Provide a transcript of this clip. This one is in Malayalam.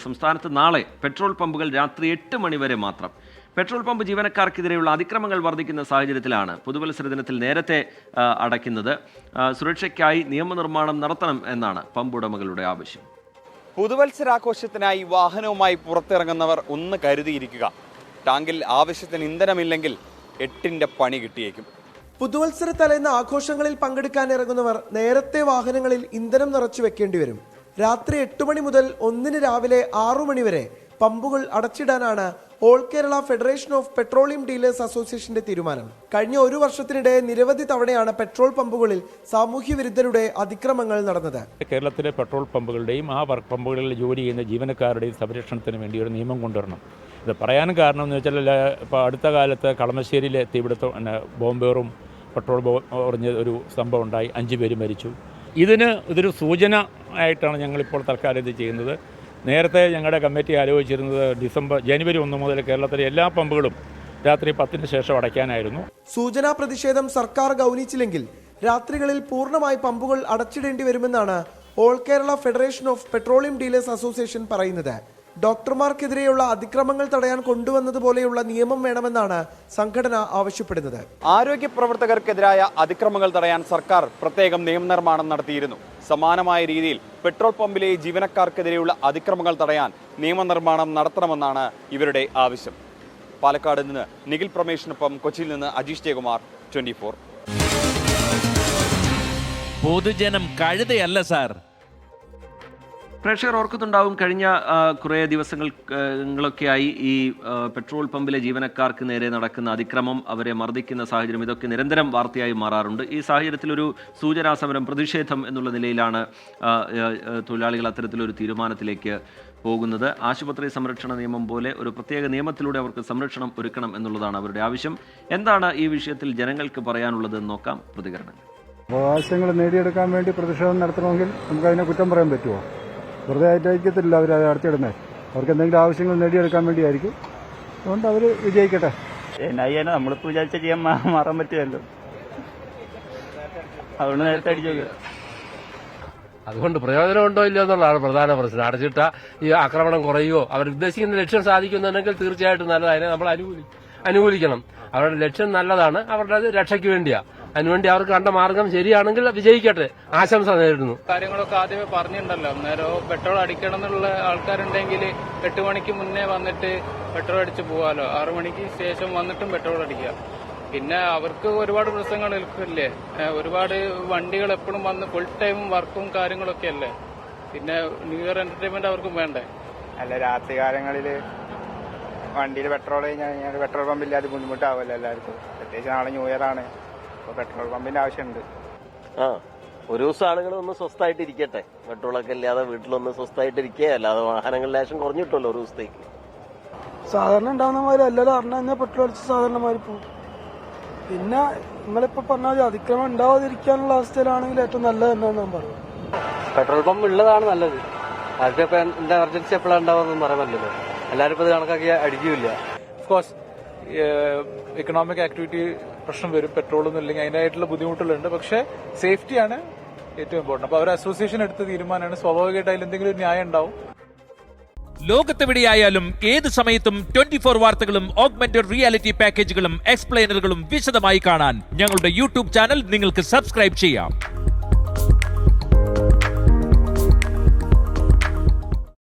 സംസ്ഥാനത്ത് നാളെ പെട്രോൾ പമ്പുകൾ രാത്രി 8 മണി വരെ മാത്രം. പെട്രോൾ പമ്പ് ജീവനക്കാർക്കെതിരെയുള്ള അതിക്രമങ്ങൾ വർദ്ധിക്കുന്ന സാഹചര്യത്തിലാണ് പുതുവത്സര ദിനത്തിൽ നേരത്തെ അടയ്ക്കുന്നത്. സുരക്ഷയ്ക്കായി നിയമനിർമ്മാണം നടത്തണം എന്നാണ് പമ്പ് ഉടമകളുടെ ആവശ്യം. പുതുവത്സരാഘോഷത്തിനായി വാഹനവുമായി പുറത്തിറങ്ങുന്നവർ ഒന്ന് കരുതിയിരിക്കുക. ടാങ്കിൽ ആവശ്യത്തിന് ഇന്ധനമില്ലെങ്കിൽ 8ന്റെ പണി കിട്ടിയേക്കും. പുതുവത്സര തലേന്ന് ആഘോഷങ്ങളിൽ പങ്കെടുക്കാൻ ഇറങ്ങുന്നവർ നേരത്തെ വാഹനങ്ങളിൽ ഇന്ധനം നിറച്ചു വെക്കേണ്ടി വരും. രാത്രി 8 മണി മുതൽ 1 രാവിലെ 6 മണി വരെ പമ്പുകൾ അടച്ചിടാനാണ് all Kerala federation of petroleum dealers അസോസിയേഷന്റെ തീരുമാനം. കഴിഞ്ഞ ഒരു വർഷത്തിനിടെ നിരവധി തവണയാണ് പെട്രോൾ പമ്പുകളിൽ സാമൂഹ്യ വിരുദ്ധരുടെ അതിക്രമങ്ങൾ നടന്നത്. കേരളത്തിലെ പെട്രോൾ പമ്പുകളുടെയും ആ വർക്ക് പമ്പുകളിൽ ജോലി ചെയ്യുന്ന ജീവനക്കാരുടെയും സംരക്ഷണത്തിന് വേണ്ടി ഒരു നിയമം കൊണ്ടുവരണം. ഇത് പറയാൻ കാരണം എന്ന് വെച്ചാൽ ഇപ്പോൾ അടുത്ത കാലത്ത് കളമശ്ശേരിയിലെ തീപിടുത്തം ബോംബേറും പെട്രോൾ പറഞ്ഞ ഒരു സംഭവം ഉണ്ടായി, 5 പേര് മരിച്ചു. ഇതൊരു സൂചന ആയിട്ടാണ് ഞങ്ങളിപ്പോൾ തൽക്കാലം ഇത് ചെയ്യുന്നത്. നേരത്തെ ഞങ്ങളുടെ കമ്മിറ്റി ആലോചിച്ചിരുന്നത് ജനുവരി 1 മുതൽ കേരളത്തിലെ എല്ലാ പമ്പുകളും രാത്രി 10-ന് ശേഷം അടയ്ക്കാനായിരുന്നു. സൂചനാ പ്രതിഷേധം സർക്കാർ ഗൗനിച്ചില്ലെങ്കിൽ രാത്രികളിൽ പൂർണ്ണമായി പമ്പുകൾ അടച്ചിടേണ്ടി വരുമെന്നാണ് all Kerala federation of petroleum dealers association പറയുന്നത്. ഡോക്ടർമാർക്കെതിരെയുള്ള അതിക്രമങ്ങൾ തടയാൻ കൊണ്ടുവന്നതുപോലെയുള്ള നിയമം വേണമെന്നാണ് സംഘടന ആവശ്യപ്പെടുന്നത്. ആരോഗ്യ പ്രവർത്തകർക്കെതിരായ അതിക്രമങ്ങൾ തടയാൻ സർക്കാർ പ്രത്യേകം നിയമനിർമ്മാണം നടത്തിയിരുന്നു. സമാനമായ രീതിയിൽ പെട്രോൾ പമ്പിലെ ജീവനക്കാർക്കെതിരെയുള്ള അതിക്രമങ്ങൾ തടയാൻ നിയമനിർമ്മാണം നടത്തണമെന്നാണ് ഇവരുടെ ആവശ്യം. പാലക്കാട് നിന്ന് നിഖിൽ പ്രമേഷിനൊപ്പം കൊച്ചിയിൽ നിന്ന് അജീഷ് ജയകുമാർ, 24. പൊതുജനം കഴുതയല്ല സാർ. പ്രേക്ഷകർ ഓർക്കുന്നുണ്ടാവും, കഴിഞ്ഞ കുറേ ദിവസങ്ങളൊക്കെയായി ഈ പെട്രോൾ പമ്പിലെ ജീവനക്കാർക്ക് നേരെ നടക്കുന്ന അതിക്രമം, അവരെ മർദ്ദിക്കുന്ന സാഹചര്യം, ഇതൊക്കെ നിരന്തരം വാർത്തയായി മാറാറുണ്ട്. ഈ സാഹചര്യത്തിലൊരു സൂചനാ സമരം, പ്രതിഷേധം എന്നുള്ള നിലയിലാണ് തൊഴിലാളികൾ അത്തരത്തിലൊരു തീരുമാനത്തിലേക്ക് പോകുന്നത്. ആശുപത്രി സംരക്ഷണ നിയമം പോലെ ഒരു പ്രത്യേക നിയമത്തിലൂടെ അവർക്ക് സംരക്ഷണം ഒരുക്കണം എന്നുള്ളതാണ് അവരുടെ ആവശ്യം. എന്താണ് ഈ വിഷയത്തിൽ ജനങ്ങൾക്ക് പറയാനുള്ളതെന്ന് നോക്കാം. പ്രതികരണങ്ങൾ. അവകാശങ്ങൾ നേടിയെടുക്കാൻ വേണ്ടി പ്രതിഷേധം നടത്തണമെങ്കിൽ നമുക്കതിനെ കുറ്റം പറയാൻ പറ്റുമോ? വെറുതെ ആയിട്ടായിരിക്കത്തില്ല അവർ അടച്ചിടുന്നത്. അവർക്ക് എന്തെങ്കിലും ആവശ്യങ്ങൾ നേടിയെടുക്കാൻ വേണ്ടിയായിരിക്കും. അതുകൊണ്ട് അവർ വിജയിക്കട്ടെ. എന്നായാലും നമ്മളിപ്പോൾ വിചാരിച്ച ചെയ്യാൻ മാറാൻ പറ്റുമല്ലോ. അതുകൊണ്ട് നേരത്തെ അടിച്ചു. അതുകൊണ്ട് പ്രയോജനം ഉണ്ടോ ഇല്ലയോ എന്നുള്ളതാണ് പ്രധാന പ്രശ്നം. അടച്ചിട്ട ഈ ആക്രമണം കുറയുമോ, അവർ ഉദ്ദേശിക്കുന്ന ലക്ഷ്യം സാധിക്കുന്നുണ്ടെങ്കിൽ തീർച്ചയായിട്ടും നല്ലത്. അതിനെ നമ്മൾ അനുകൂലിക്കണം. അവരുടെ ലക്ഷ്യം നല്ലതാണ്, അവരുടെ രക്ഷയ്ക്ക് വേണ്ടിയാ. അതിനുവേണ്ടി അവർക്ക് കണ്ട മാർഗം ശരിയാണെങ്കിൽ വിജയിക്കട്ടെ, ആശംസ നേരിടുന്നു. കാര്യങ്ങളൊക്കെ ആദ്യമേ പറഞ്ഞിട്ടുണ്ടല്ലോ. അന്നേരം പെട്രോൾ അടിക്കണം എന്നുള്ള ആൾക്കാരുണ്ടെങ്കിൽ 8 മണിക്ക് മുന്നേ വന്നിട്ട് പെട്രോൾ അടിച്ച് പോകാമല്ലോ. 6 മണിക്ക് ശേഷം വന്നിട്ടും പെട്രോൾ അടിക്കുക. പിന്നെ അവർക്ക് ഒരുപാട് പ്രശ്നങ്ങൾ ഇല്ലേ, ഒരുപാട് വണ്ടികൾ എപ്പോഴും വന്ന് ഫുൾ ടൈം വർക്കും കാര്യങ്ങളൊക്കെ അല്ലേ. പിന്നെ ന്യൂ ഇയർ എന്റർടൈൻമെന്റ് അവർക്കും വേണ്ടേ. അല്ല, രാത്രി കാലങ്ങളിൽ വണ്ടിയിൽ പെട്രോൾ കഴിഞ്ഞാൽ പെട്രോൾ പമ്പില്ലാതെ ബുദ്ധിമുട്ടാവുമല്ലോ എല്ലാവർക്കും. പ്രത്യേകിച്ച് നാളെ ന്യൂ ഇയർ ആണ്, അപ്പോൾ പെട്രോൾ പമ്പിന്റെ ആവശ്യമുണ്ട്. ഒരു ദിവസം ആളുകൾ ഒന്ന് സ്വസ്ഥമായിട്ടിരിക്കട്ടെ. പെട്രോളൊക്കെ ഇല്ലാതെ വീട്ടിലൊന്ന് സ്വസ്ഥമായിട്ടിരിക്കുക. അല്ലാതെ വാഹനങ്ങൾ ലേശം കുറഞ്ഞിട്ടുള്ളൂ ഒരു ദിവസത്തേക്ക്. സാധാരണ ഉണ്ടാകുന്ന മാതിരി എല്ലാവരും അറിഞ്ഞാൽ തന്നെ പെട്രോൾ അടിച്ച് സാധാരണമാര് പോകും. പിന്നെ നിങ്ങളിപ്പോൾ പറഞ്ഞാൽ അതിക്രമം ഉണ്ടാവാതിരിക്കാനുള്ള അവസ്ഥയിലാണെങ്കിൽ ഏറ്റവും നല്ലത് എന്നാണ് ഞാൻ പറയുന്നത്. പെട്രോൾ പമ്പ് ഉള്ളതാണ് നല്ലത്. അതിപ്പോ എന്താ എമർജൻസി എപ്പോഴാണ് ഉണ്ടാവുമെന്ന് പറയാൻ പറ്റില്ലല്ലോ. എല്ലാവരും ഇപ്പൊ ഇത് കണക്കാക്കി അടിക്കില്ല. ഓഫ്കോഴ്സ് എക്കണോമിക് ആക്ടിവിറ്റി പ്രശ്നം വരും, പെട്രോളൊന്നും ഇല്ലെങ്കിൽ അതിനായിട്ടുള്ള ബുദ്ധിമുട്ടുകളുണ്ട്. പക്ഷേ സേഫ്റ്റിയാണ് ഏറ്റവും ഇമ്പോർട്ടന്റ്. അപ്പോൾ അവർ അസോസിയേഷൻ എടുത്ത തീരുമാനമാണ്. സ്വാഭാവികമായിട്ട് അതിൽ എന്തെങ്കിലും ഒരു ന്യായം ഉണ്ടാവും. ലോകത്തെവിടെയായാലും ഏത് സമയത്തും 24 വാർത്തകളും ഓഗ്മെന്റഡ് റിയാലിറ്റി പാക്കേജുകളും എക്സ്പ്ലെയിനറുകളും വിശദമായി കാണാൻ ഞങ്ങളുടെ യൂട്യൂബ് ചാനൽ നിങ്ങൾക്ക് സബ്സ്ക്രൈബ് ചെയ്യാം.